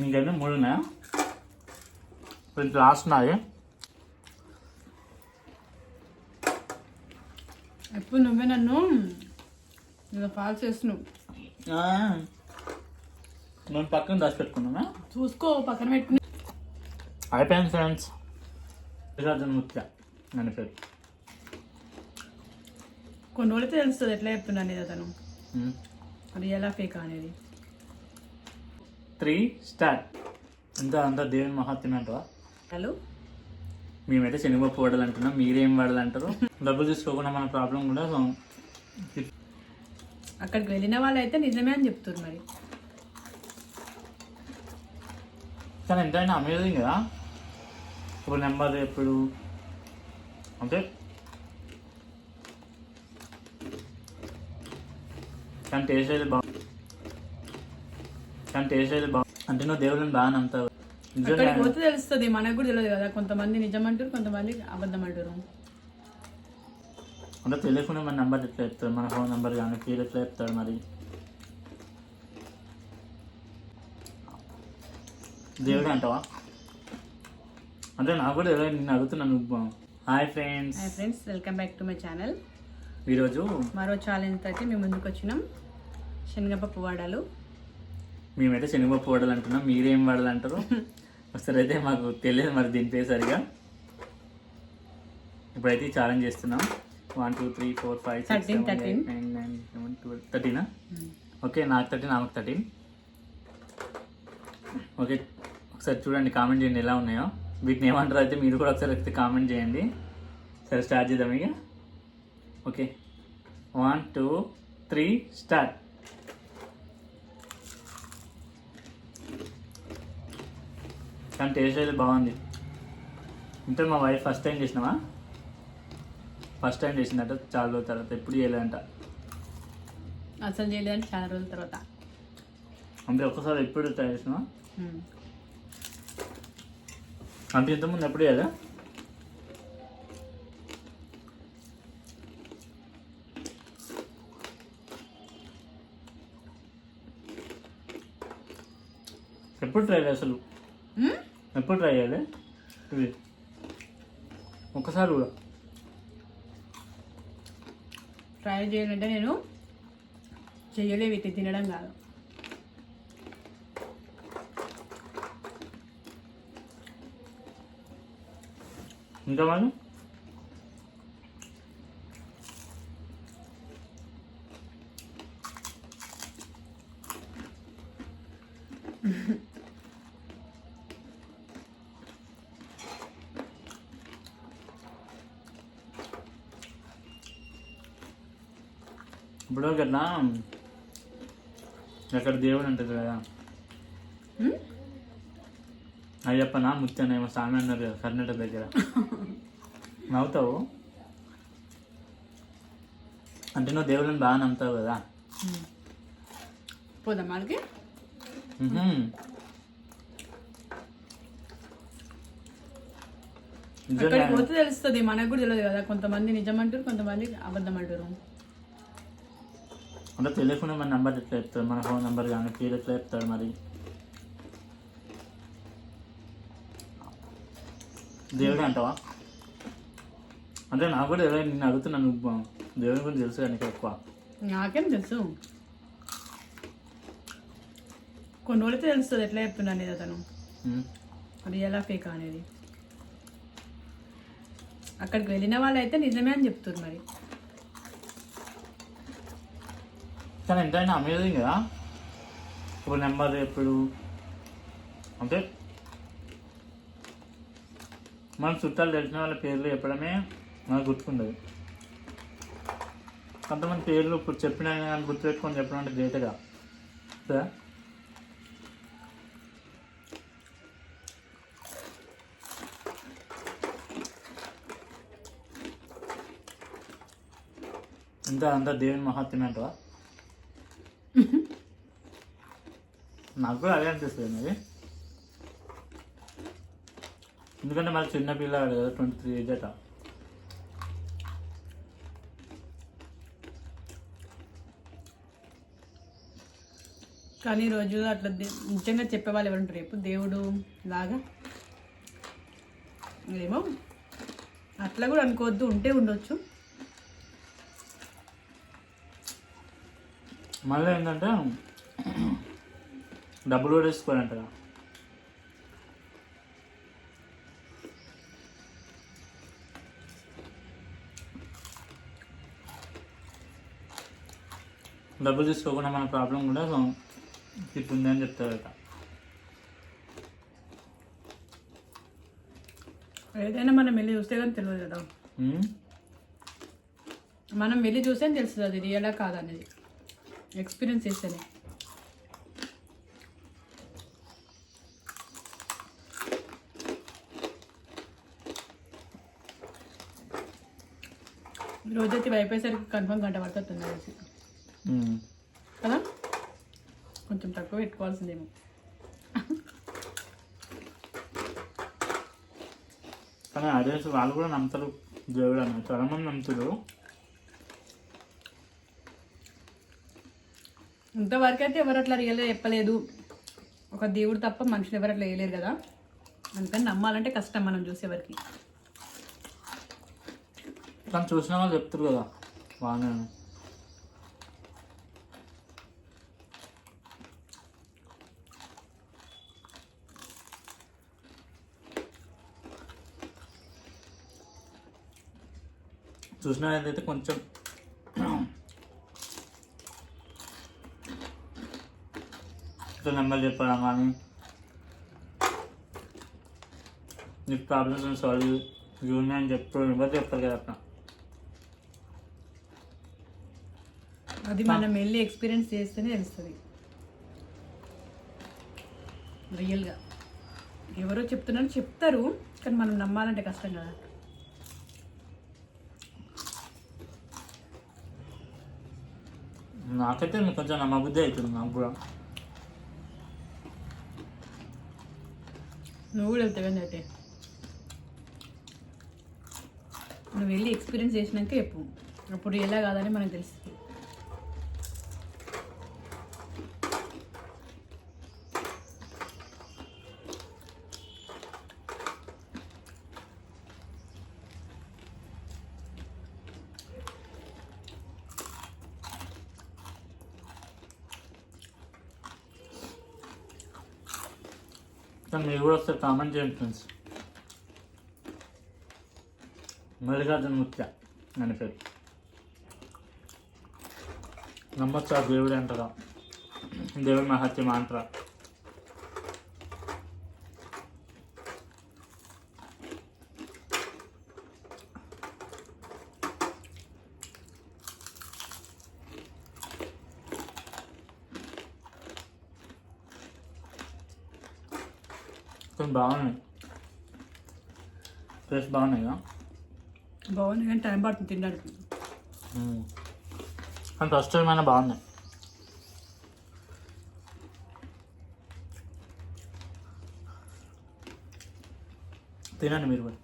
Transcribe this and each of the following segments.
ఇంకైతే 3 ఉన్నాయా? ఇప్పుడు లాస్ట్ నాది. ఎప్పుడు నువ్వే నన్ను ఇలా ఫాల్ చేస్తున్నావు. మనం పక్కన దాచిపెట్టుకున్నామా? చూసుకో పక్కన పెట్టుకుని. అయిపోయింది ఫ్రెండ్స్. ముత్య అని పేరు. కొన్ని రోజులైతే తెలుస్తుంది ఎట్లా చెప్తున్నాను అనేది అతను రియల్ ఫేక్ అనేది. 3 స్టార్ట్. అంతా దేవుని మహాత్మ్యం అంటావా? హలో, మేమైతే శనగపప్పు వాడాలంటున్నాం, మీరేం వాడాలంటారు? డబ్బులు తీసుకోకుండా మన ప్రాబ్లం కూడా అక్కడికి వెళ్ళిన వాళ్ళు అయితే నిజమే అని చెప్తారు. మరి కానీ ఎంతైనా అమేజింగ్ కదా. ఇప్పుడు నెంబర్ ఎప్పుడు అంటే కానీ టేస్ట్ అయితే అంటే నువ్వు దేవుళ్ళని బాగా నమ్ముతావు. అక్కడికి పోతే తెలుస్తుంది, మనకు కూడా తెలియదు కదా. కొంతమంది నిజం అంటారు, కొంతమంది అబద్ధం అంటారు. అంటే తెలియకుండా మన నెంబర్ ఎట్లా చెప్తాడు? మన ఫోన్ నెంబర్ కానీ పేరు ఎట్లా చెప్తాడు? మరి దేవుడే అంటావా? అంటే నాకు కూడా తెలియదు, నేను అడుగుతున్నాను. Hi friends, welcome back to my channel. ఈరోజు మరో ఛాలెంజ్ అయితే మేము ముందుకు వచ్చినాం. శనగపప్పు వాడాలు. మేమైతే శనగపప్పు వాడాలంటున్నాం, మీరేం వాడాలంటారు? ఒకసారి అయితే మాకు తెలియదు మరి దీని పేరు సరిగా. ఇప్పుడైతే ఛాలెంజ్ చేస్తున్నాం. 1 2 3 4 5 6 7 8 9 10 11 12 13. ఓకే, నాకు 13, ఆమెకు 13. ఓకే, ఒకసారి చూడండి, కామెంట్ చేయండి ఎలా ఉన్నాయో. వీటిని ఏమంటారు అయితే మీరు కూడా ఒకసారి అయితే కామెంట్ చేయండి. సరే స్టార్ట్ చేద్దాం ఇక. Okay, 1 2 3 start. కానీ టేస్ట్ అయితే బాగుంది. అంటే మా వైఫ్ ఫస్ట్ టైం చేసినావా? ఫస్ట్ టైం చేసిందట చాలా రోజుల తర్వాత. ఎప్పుడు చేయలేదంట. అసలు చేయలేదంటే చాలా రోజుల తర్వాత. అంటే ఒక్కసారి ఎప్పుడు ట్రై చేసినావా? అంటే ఇంతకుముందు ఎప్పుడు చేయదా? ఎప్పుడు ట్రై చేయాలి అసలు? ఎప్పుడు ట్రై చేయాలి ఇవి? ఒక్కసారి కూడా ట్రై చేయాలంటే నేను చెయ్యలేవు, ఇట్లా తినడం కాదు. ఇంకా మరి ఇప్పుడు కదా అక్కడ దేవుడు ఉంటుంది కదా, అయ్యప్పనా ముత్యానేమో స్వామి అన్నారు కదా కర్ణాటక దగ్గర. నవ్వుతావు అంటే నువ్వు దేవుళ్ళని బాగా నమ్ముతావు కదా. పోదాం వాళ్ళకి. అక్కడికి పోతే తెలుస్తుంది, మనకు కూడా తెలియదు కదా. కొంతమంది నిజం అంటారు, కొంతమంది అబద్ధం అంటారు. అంటే తెలియకుండా మన నెంబర్ ఎట్లా చెప్తాడు? మన ఫోన్ నెంబర్ కానీ పేరు ఎట్లా చెప్తాడు? మరి దేవుడే అంటావా? అంటే నాకు కూడా తెలియదు, నేను అడుగుతున్నాను. దేవుని గురించి తెలుసు కానీ ఎక్కువ. నాకేం తెలుసు, కొన్ని రోజులైతే తెలుస్తుంది ఎట్లా చెప్తున్నాను అనేది అతను రియల్ ఫేక్ అనేది. అక్కడికి వెళ్ళిన వాళ్ళు అయితే నిజమే అని చెప్తారు. మరి కానీ ఎంతైనా అమేజింగ్ కదా. ఇప్పుడు నెంబర్ ఎప్పుడు అంటే మన చుట్టాలు తెలిసిన వాళ్ళ పేర్లు చెప్పడమే మనకు గుర్తుకుండదు. కొంతమంది పేర్లు ఇప్పుడు చెప్పినా కానీ గుర్తుపెట్టుకొని చెప్పడం అంటే గ్రేట్గా కదా. అంతా దేవుని మహాత్మ్యం అంటావా? నాకు కూడా అదే అనిపిస్తుంది మరి. ఎందుకంటే మరి చిన్న పిల్లవాడు కదా, 23 ఏజ్ అట. కానీ ఈ రోజు అట్లా నిజంగా చెప్పేవాళ్ళు ఎవరుంటారు రేపు దేవుడు లాగా ఏమో అట్లా కూడా అనుకోవద్దు, ఉంటే ఉండొచ్చు. మళ్ళీ ఏంటంటే డబ్బులు కూడా తీసుకోవాలంట కదా. డబ్బులు తీసుకోకుండా మన ప్రాబ్లం కూడా ఇట్లుంది అని చెప్తారట. ఏదైనా మనం వెళ్ళి చూస్తే కానీ తెలియదు కదా. మనం వెళ్ళి చూస్తే తెలుస్తుంది అది రియలా కాదనేది, ఎక్స్పీరియన్స్ చేస్తేనే. రోజైతే అయిపోయేసరికి కన్ఫర్మ్ గంట పడుతుంది అనేసి కదా, కొంచెం తక్కువ పెట్టుకోవాల్సిందేమో. కానీ అదే వాళ్ళు కూడా నమ్ముతారు దేవుడు అని, చాలా మంది నమ్ముతారు. ఇంతవరకు అయితే ఎవరు అట్లా రియల్గా చెప్పలేదు, ఒక దేవుడు తప్ప మనుషులు ఎవరు అట్లా వేయలేరు కదా, అందుకని నమ్మాలంటే కష్టం మనం చూసేవరికి. కానీ చూసిన వాళ్ళు చెప్తారు కదా బాగానే. చూసిన ఏదైతే కొంచెం ఇట్లా నెంబర్ చెప్పడం కానీ నీకు ప్రాబ్లమ్స్ సాల్వ్ యూనియన్ అని చెప్తారు, ఎవరు చెప్తారు కదా అట్లా. అది మనం వెళ్ళి ఎక్స్పీరియన్స్ చేస్తేనే తెలుస్తుంది రియల్గా. ఎవరో చెప్తున్నారు చెప్తారు, కానీ మనం నమ్మాలంటే కష్టం కదా. నాకైతే మీకు కొంచెం నమ్మబుద్ధి అవుతుంది. నాకు కూడా నువ్వు కూడా వెళ్తావు అయితే, నువ్వు వెళ్ళి ఎక్స్పీరియన్స్ చేసినాక చెప్పు, అప్పుడు ఎలా కాదని మనకు తెలుస్తుంది. కానీ మీరు కూడా ఒకసారి కామెంట్ చేయండి ఫ్రెండ్స్. మల్లికార్జున ముత్య అని పేరు. నమ్మొచ్చా దేవుడు అంటారా, దేవుడి మహత్యం అంటారా? కొన్ని బాగున్నాయి, టేస్ట్ బాగున్నాయి కదా. బాగుంది కానీ టైం పడుతుంది తినడానికి. కానీ ఫస్ట్ టైం అయినా బాగున్నాయి. తినండి మీరు కూడా.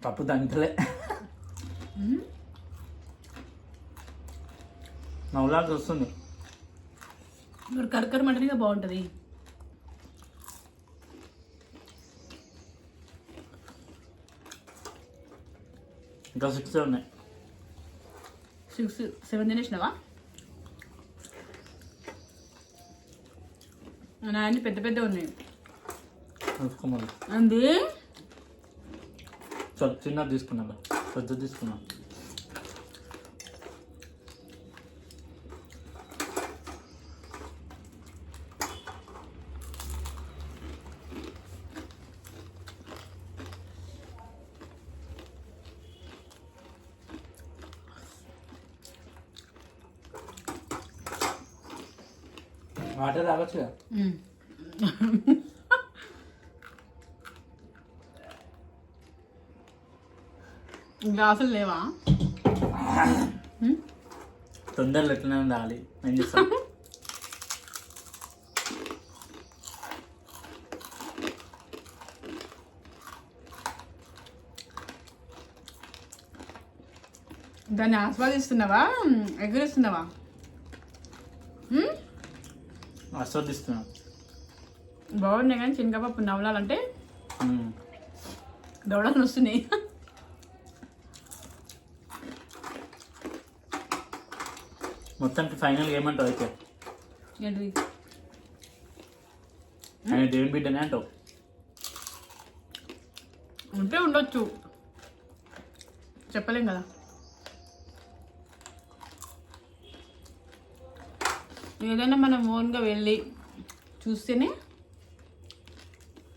పప్పు దంటలే నవ్వులాగా వస్తుంది. మరి కరకర మటన్గా బాగుంటుంది. ఇంకా 6 ఉన్నాయి. 6 7 తినేసినావా? నా అన్ని పెద్ద పెద్ద ఉన్నాయి. అంది చిన్నది తీసుకున్నా, పెద్ద తీసుకున్నా. వాటర్ తాగొచ్చుగా. గ్లాసులు లేవా? తొందరలో ఎట్లనే ఉండాలి ఏం చేస్తాం. దాన్ని ఆస్వాదిస్తున్నావా ఎగురిస్తున్నావా? ఆస్వాదిస్తున్నాం. బాగున్నాయి కానీ శనగపప్పు నవలాలంటే దవడలు వస్తున్నాయి. మొత్తానికి ఫైనల్గా ఏమంటావు అయితే? ఏంటిది? ఆయన దేవుని బిడ్డనే అంటావు. ఉంటే ఉండొచ్చు, చెప్పలేం కదా. ఏదైనా మనం ఓన్గా వెళ్ళి చూస్తేనే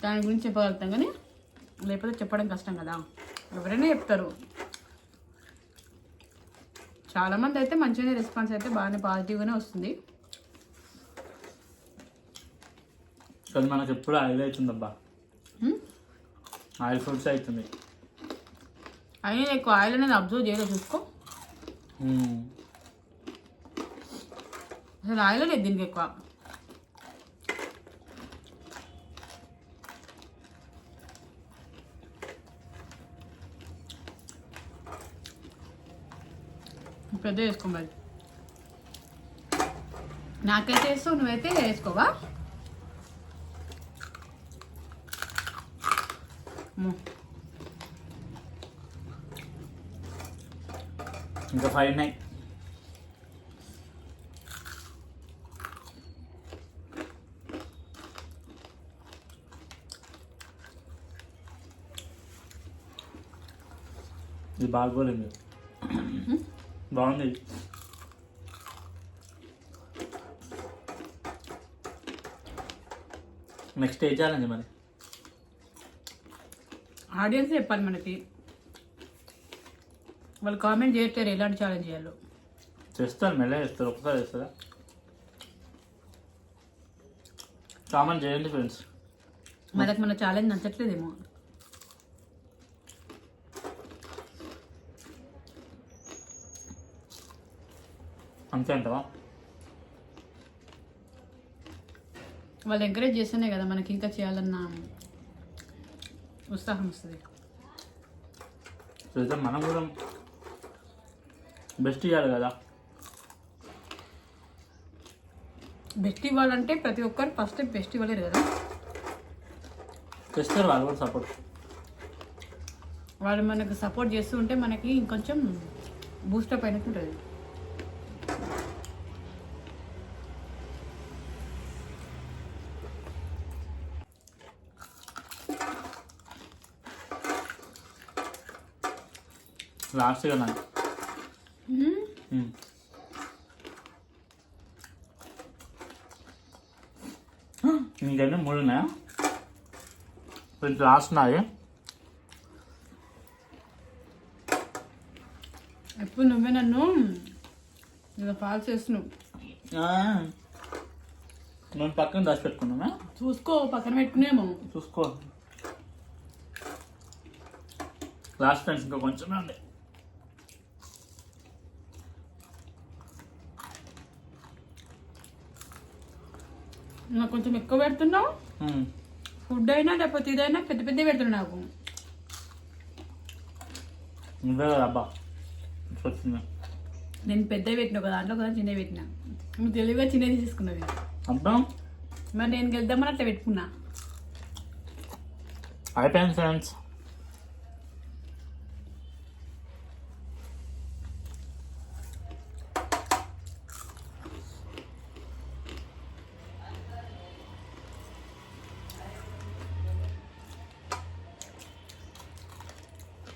దాని గురించి చెప్పగలుగుతాం, కానీ లేకపోతే చెప్పడం కష్టం కదా. ఎవరైనా చెప్తారు. చాలామంది అయితే మంచిగానే రెస్పాన్స్ అయితే బాగానే పాజిటివ్గానే వస్తుంది. కానీ మనకు ఎప్పుడు ఆయిల్ అవుతుందబ్బా, ఆయిల్ ఫుడ్స్ అవుతుంది. అయినా ఎక్కువ ఆయిల్ అనేది అబ్జర్వ్ చేయలేదు, చూసుకో. అసలు ఆయిల్ లేదు దీనికి ఎక్కువ. పెద్ద వేసుకోవాలి. నాకైతే వేస్తావు, నువ్వైతే వేసుకోవా? ఇంకా 5 ఉన్నాయి. ఇది బాగోలేదు, బాగుంది. నెక్స్ట్ ఏ ఛాలెంజ్ మరి? ఆడియన్స్ చెప్పాలి మనకి, వాళ్ళు కామెంట్ చేయట్లేరు ఎలాంటి ఛాలెంజ్ చేయాలో. చేస్తారు, మెల్లగా చేస్తారు, ఒక్కసారి చేస్తారా? కామెంట్ చేయండి ఫ్రెండ్స్. వాళ్ళకి మన ఛాలెంజ్ నచ్చట్లేదేమో. అంతే అంటావా? వాళ్ళు ఎంకరేజ్ చేస్తేనే కదా మనకి ఇంకా చేయాలన్న ఉత్సాహం వస్తుంది. సో మనం కూడా బెస్ట్ ఇవ్వాలి కదా. బెస్ట్ ఇవ్వాలంటే ప్రతి ఒక్కరు ఫస్ట్ బెస్ట్ ఇవ్వలేరు కదా. చేస్తారు వాళ్ళు కూడా సపోర్ట్. వాళ్ళు మనకు సపోర్ట్ చేస్తూ ఉంటే మనకి ఇంకొంచెం బూస్టప్ అయినట్టు ఉంటుంది. లాస్ట్గా నాకు నీకైనా 3 ఉన్నాయా? లాస్ట్ నాది. ఎప్పుడు నువ్వే నన్ను ఇలా ఫాల్ చేస్తున్నావు. నేను పక్కన దాచి పెట్టుకున్నానా? చూసుకో, పక్కన పెట్టుకునేమో చూసుకో. లాస్ట్ ఫ్రెండ్స్ ఇంకా కొంచెమే ఉంది. నాకు కొంచెం ఎక్కువ పెడుతున్నావు. ఫుడ్ అయినా లేకపోతే ఇదైనా పెద్ద పెద్ద పెడుతున్నావు నాకు. నువ్వే కదా అబ్బా వచ్చింది. నేను పెద్దవి పెట్టిన ఒక దాంట్లో కదా చిన్నవి పెట్టినా. నువ్వు తెలివిగా చిన్నది తీసుకున్నవి అబ్బా. మరి నేను గెలుద్దామని అట్లా పెట్టుకున్నా. అయిపోయింది ఫ్రెండ్స్.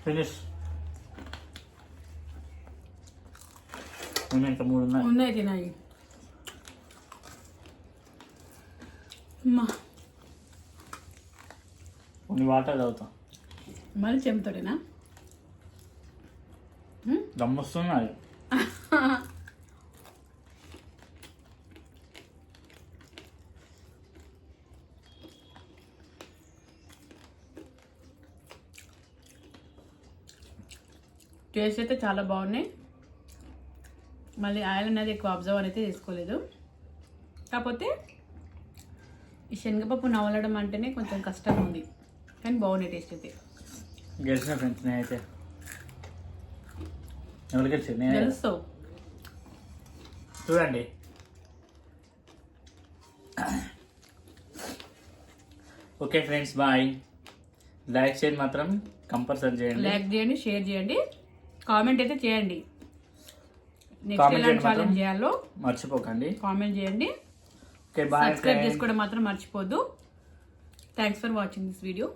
ఫినిష్. ఇంకా 3 ఉన్నాయి. ఉన్నాయి తినాయి. అమ్మా కొన్ని వాటర్ తాగుతాం. మరి చెంతోడేనా? దమ్మొస్తున్నాయి. టేస్ట్ అయితే చాలా బాగున్నాయి. మళ్ళీ ఆయిల్ అనేది ఎక్కువ అబ్జర్వ్ అయితే చేసుకోలేదు. కాకపోతే ఈ శనగపప్పు నవలడం అంటేనే కొంచెం కష్టం ఉంది, కానీ బాగున్నాయి టేస్ట్ అయితే. గెలిచిన ఫ్రెండ్స్ నేనైతే. ఎవరు గెలిచారు? నేను తెలుస్తావు. చూడండి. Okay friends, bye. లైక్ చేయండి మాత్రం కంపల్సరీ చేయండి. లైక్ చేయండి, షేర్ చేయండి, కామెంట్ అయితే చేయండి. నెక్స్ట్ Comment ఎలాంటి చేయడం ఛాలెంజ్ చేయాలో మర్చిపోకండి. కామెంట్ చేయండి. Okay bye. సబ్స్క్రైబ్ చేసుకోవడం మాత్రం మర్చిపోద్దు. Thanks for watching this video.